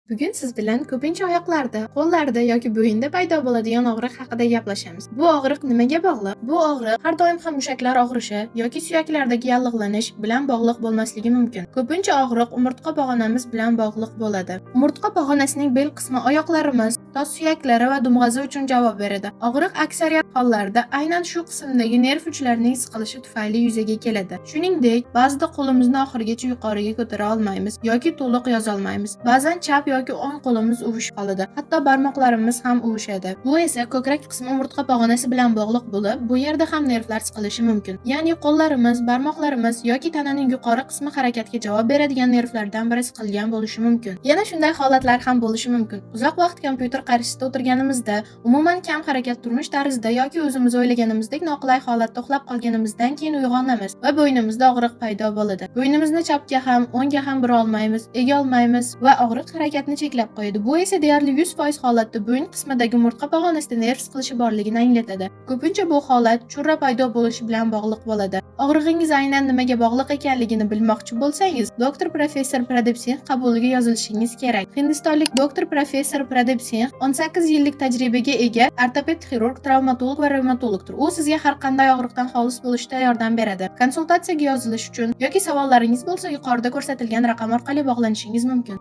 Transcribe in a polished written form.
Bugun siz bilan ko'pincha oyoqlarda, qo'llarda yoki bo'yinda paydo bo'ladigan og'riq haqida gaplashamiz. Bu og'riq nimaga bog'liq? Bu og'riq har doim ham mushaklar og'rishi yoki suyaklardagi yallig'lanish bilan bog'liq bo'lmasligi mumkin. Ko'pincha og'riq umurtqa pog'onamiz bilan bog'liq bo'ladi. Umurtqa pog'onasining bel qismi oyoqlarimiz, tos suyaklari va dumg'azi uchun javob beradi. Og'riq aksariyat hollarda aynan shu qismdagi nerv uchlarining siqilishi tufayli yuzaga keladi. Shuningdek, ba'zida qo'limizni oxirigacha yuqoriga ko'tara olmaymiz yoki to'liq yoza olmaymiz. Ba'zan chap yoki o'ng qo'limiz uvushib qoladi. Hatto barmoqlarimiz ham uvushadi. Bu esa ko'krak qismi umurtqa pog'onasi bilan bog'liq bo'lib, bu yerda ham nervlar siqilishi mumkin. Ya'ni qo'llarimiz, barmoqlarimiz yoki tananing yuqori qismi harakatga javob beradigan nervlardan biri siqilgan bo'lishi mumkin. Yana shunday holatlar ham bo'lishi mumkin. Uzoq vaqt kompyuter qarshisida o'tirganimizda, umuman kam harakat turmush tarzida yoki o'zimiz o'ylaganimizdek noqulay holatda uxlab qolganimizdan keyin uyg'onamiz va bo'ynimizda og'riq paydo bo'ladi. Bo'ynimizni chapga ham, o'ngga ham bura olmaymiz, ega olmaymiz va og'riq harakatni cheklab qo'yadi. Bu esa deyarli 100% holatda bo'yin qismidagi umurtqa pog'onasida nerv siqilishi borligini anglatadi. Ko'pincha bu holat churra paydo bo'lishi bilan bog'liq bo'ladi. Og'rig'ingiz aynan nimaga bog'liq ekanligini bilmoqchi bo'lsangiz, doktor professor Pradip Singh qabuliga yozilishingiz kerak. Hindistonlik doktor professor Pradip Singh 18 yillik tajribaga ega ortoped xirurg, travmatolog va revmatologdir. U sizga har qanday og'riqdan xolis bo'lishda yordam beradi. Konsultatsiyaga yozilish uchun yoki savollaringiz bo'lsa, yuqorida ko'rsatilgan raqam orqali bog'lanishingiz mumkin.